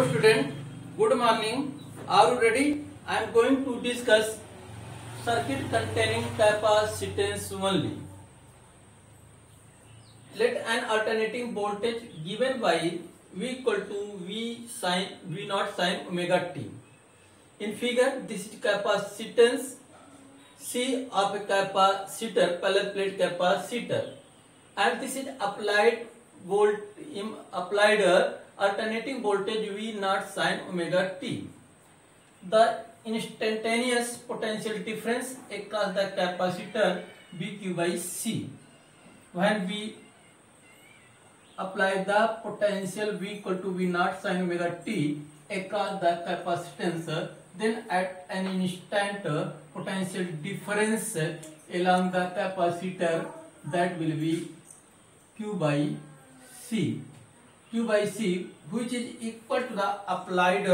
Hello student, good morning. Are you ready? I am going to discuss circuit containing capacitance only. Let an alternating voltage given by V equal to V naught sin omega t. In figure, this is capacitance C of a capacitor, parallel plate capacitor, and this is applied alternating voltage V naught sin omega t. The instantaneous potential difference across the capacitor BQ by C. When we apply the potential V equal to V naught sin omega t across the capacitance, then at an instant potential difference along the capacitor, that will be Q by C. Q by C, which is equal to the applied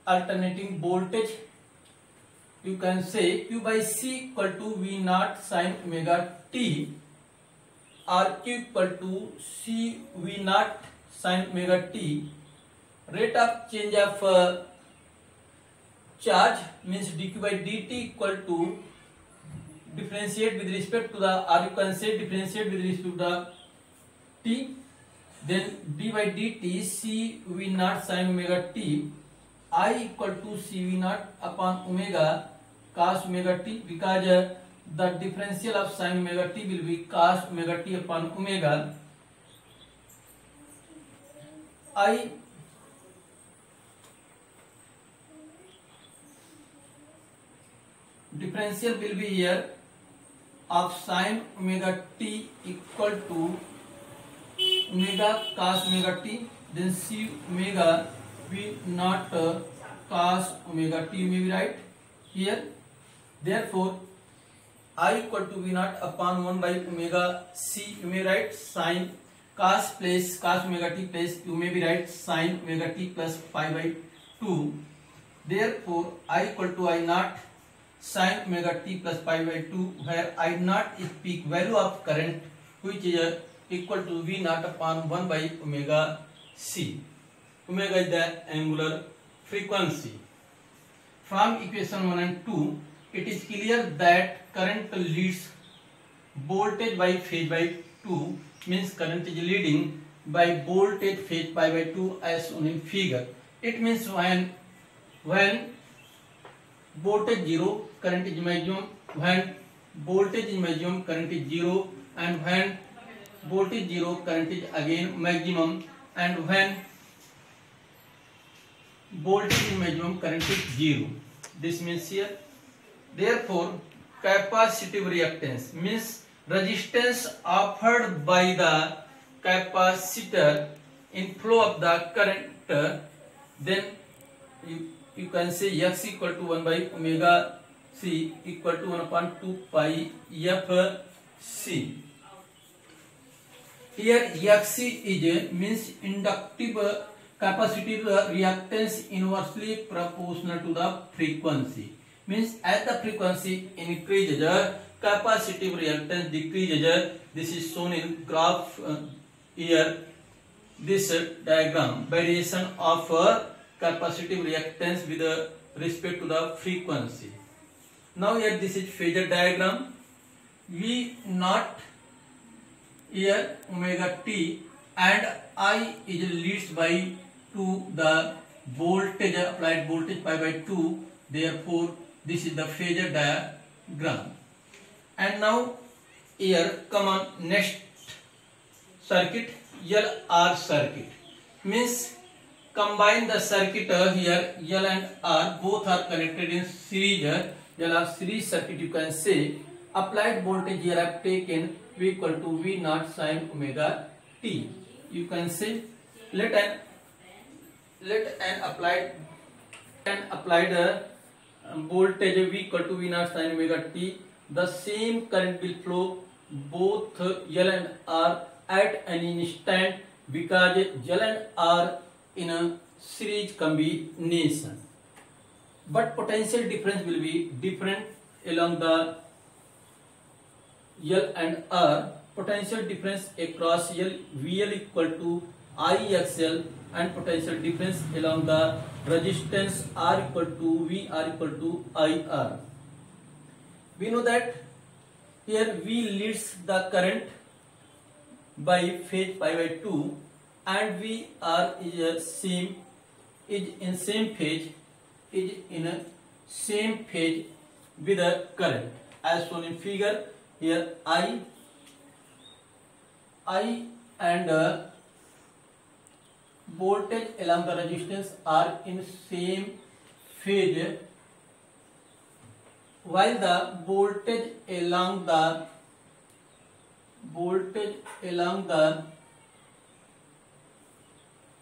alternating voltage. You can say Q by C equal to V naught sin omega t, or Q equal to C V naught sin omega t. Rate of change of charge means dq by dt equal to differentiate with respect to the, or you can say differentiate with respect to the t, then d by dt C V naught sin omega t, I equal to C V naught upon omega cos omega t, because the differential of sin omega t will be cos omega t upon omega. I differential will be here of sin omega t equal to omega cos omega t, then C omega V naught cos omega t may be right here. Therefore, I equal to V naught upon 1 by omega C, you may write sin cos plus cos omega t plus, you may be right sin omega t plus pi by 2. Therefore, I equal to I naught sin omega t plus pi by 2, where I naught is peak value of current, which is equal to V naught upon 1 by omega C. Omega is the angular frequency. From equation 1 and 2, it is clear that current leads voltage by phase by 2, means current is leading by voltage phase pi by 2 as shown in figure. It means when voltage 0, current is maximum, when voltage is maximum, current is 0, and when voltage 0, current is again maximum, and when voltage is maximum, current is 0. This means here. Therefore, capacitive reactance means resistance offered by the capacitor in flow of the current, then you can say X equal to 1 by omega C equal to 1 upon 2 pi F C. Here X is means inductive capacitive reactance inversely proportional to the frequency. Means as the frequency increases, capacitive reactance decreases. This is shown in graph here. This diagram, variation of capacitive reactance with respect to the frequency. Now here this is phasor diagram. V naught here omega t, and I is leads by to the voltage, applied voltage pi by 2. Therefore, this is the phasor diagram. And now here come on next circuit, LR circuit. Means combine the circuit here, L and R both are connected in series. LR series circuit, you can say applied voltage here I have taken V equal to V naught sin omega t. You can say let an applied voltage V equal to V naught sin omega t. The same current will flow both L and R at an instant, because L and R in a series combination. But potential difference will be different along the L and R. Potential difference across L, VL equal to IXL and potential difference along the resistance R equal to V R equal to IR. We know that here V leads the current by phase pi by 2 and VR is in same phase with the current as shown in figure. Here I and voltage along the resistance are in same phase, while the voltage along the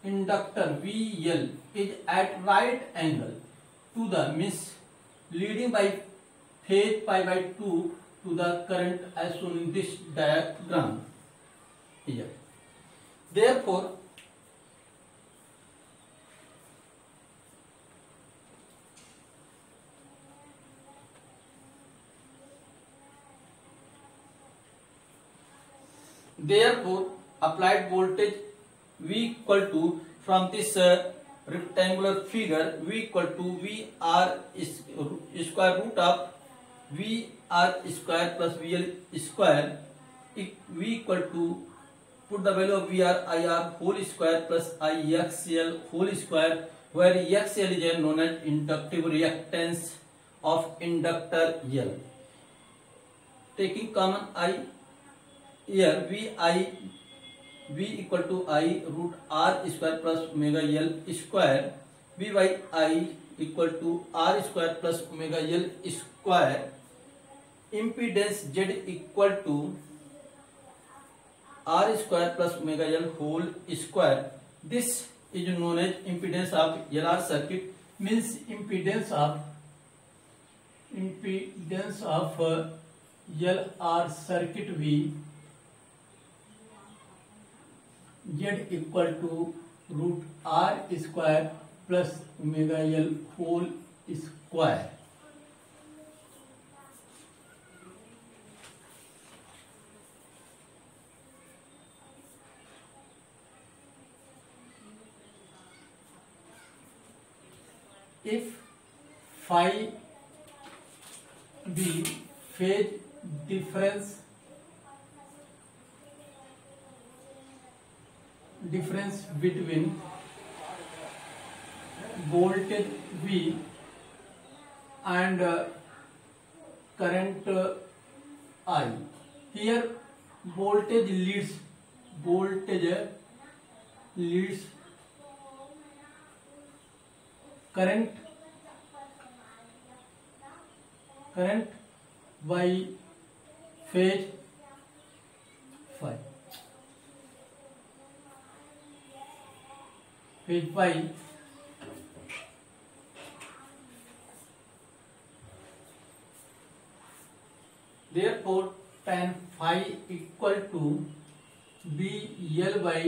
inductor VL is at right angle to the leading by phase pi by 2 to the current as shown in this diagram here. Therefore, applied voltage V equal to, from this rectangular figure, V equal to VR is square root of VR square plus VL square. V equal to, put the value of VR IR whole square plus IXL whole square, where XL is known as inductive reactance of inductor L. Taking common I here, V equal to I root R square plus omega L square. V by I equal to R square plus omega L square. Impedance Z equal to R square plus omega L whole square. This is known as impedance of LR circuit, means impedance of LR circuit V Z equal to root R square plus omega L whole square. If phi be phase difference between voltage V and current I. Here voltage leads current by phase phi. Phase phi therefore tan phi equal to BL by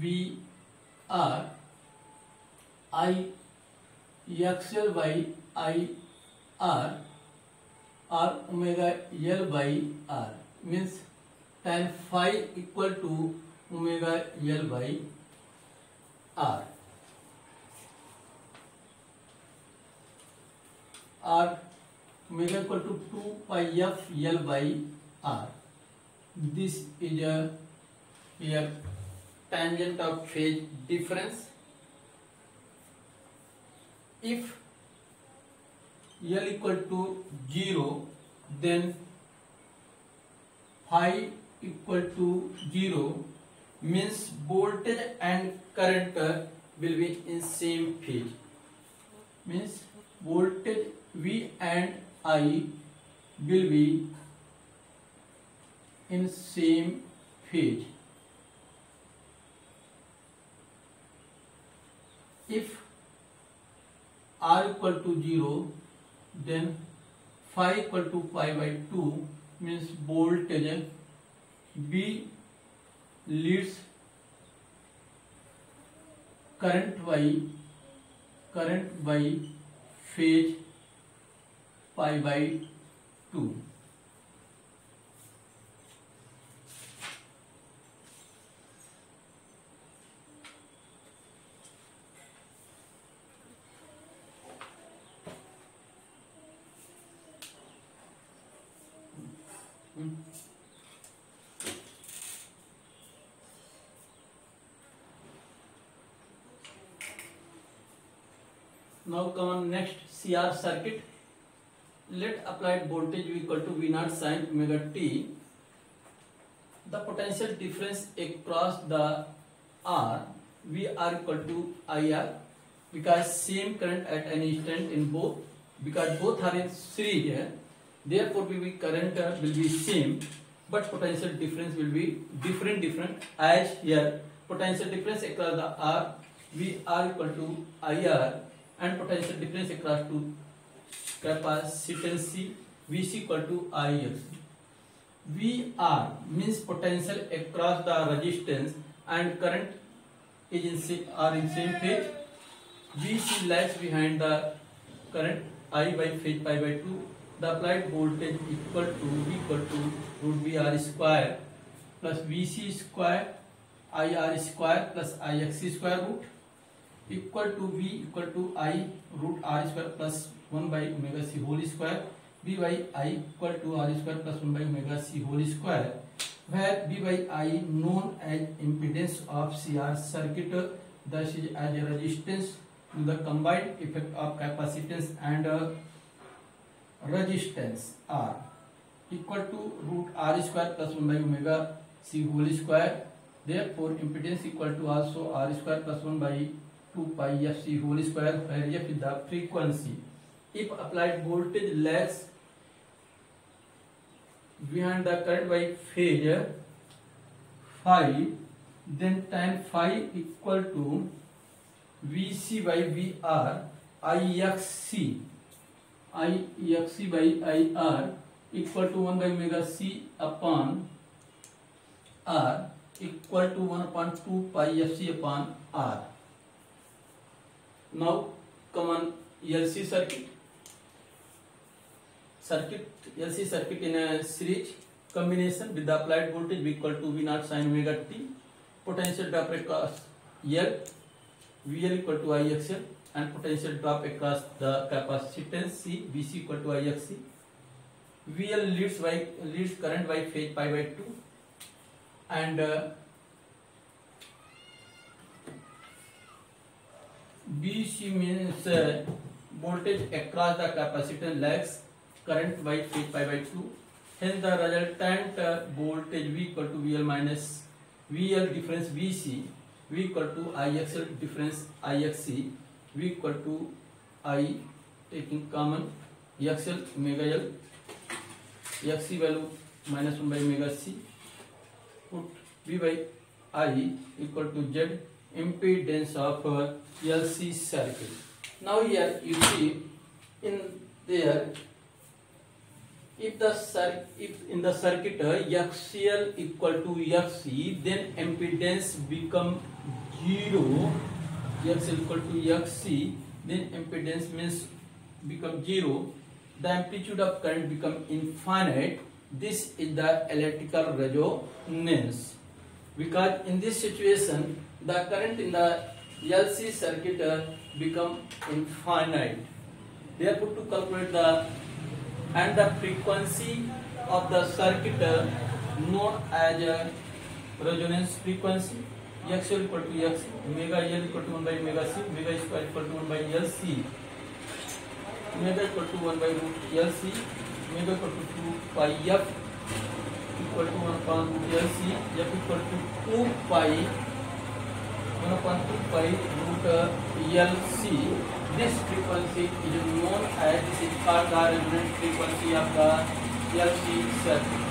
VR I XL by IR or omega L by R, means tan phi equal to omega L by R or omega equal to 2 pi f L by R. This is a here tangent of phase difference. If L equal to 0, then phi equal to 0, means voltage and current will be in same phase, means voltage V and I will be in same phase. If R equal to 0, then phi equal to pi by 2, means voltage B leads current by phase pi by 2. Now come on next CR circuit. Let applied voltage be equal to V naught sin omega t. The potential difference across the R VR equal to IR, because same current at any instant in both, because both are in series here, therefore current will be same, but potential difference will be different as here potential difference across the R VR equal to IR and potential difference across to capacitance VC equal to IX. VR means potential across the resistance and current is are in same phase. VC lags behind the current I by phase pi by 2. The applied voltage equal to V equal to root VR square plus VC square IR square plus IX square root equal to V equal to I root R square plus 1 by omega c whole square. V by I equal to R square plus 1 by omega c whole square, where V by I known as impedance of CR circuit, thus is as a resistance to the combined effect of capacitance and resistance R, equal to root R square plus 1 by omega c whole square. Therefore impedance equal to also R square plus 1 by 2 pi f c whole square, where f is the frequency. If applied voltage lags behind the current by phase phi, then tan phi equal to VC by VR IXC by IR equal to 1 by omega c upon R equal to 1 upon 2 pi FC upon R. Now come on LC circuit. LC circuit in a series combination with the applied voltage be equal to V naught sin omega t. Potential drop across L, VL equal to IXL, and potential drop across the capacitance C, VC equal to IXC. VL leads current by phase pi by 2, and BC means voltage across the capacitor lags current by phase pi by 2. Hence the resultant voltage V equal to VL minus VL difference VC, V equal to IXL difference IXC, V equal to I taking common XL omega L, XC value minus 1 by omega C, put V by I equal to Z impedance of LC circuit. Now here you see in there, if in the circuit XL equal to XC, then impedance become 0. XL equal to XC, then impedance means become 0. The amplitude of current become infinite. This is the electrical resonance, because in this situation the current in the LC circuit become infinite. Therefore, to calculate the frequency of the circuit known as resonance frequency, XL equal to X, omega L equal to 1 by omega C, omega square equal to 1 by LC, omega equal to 1 by root LC, omega equal to 2 pi F equal to 1 upon root LC, F equal to 2 pi 1 upon 2 pi root LC. This frequency is known as, this is called the resonance frequency of the LC circuit.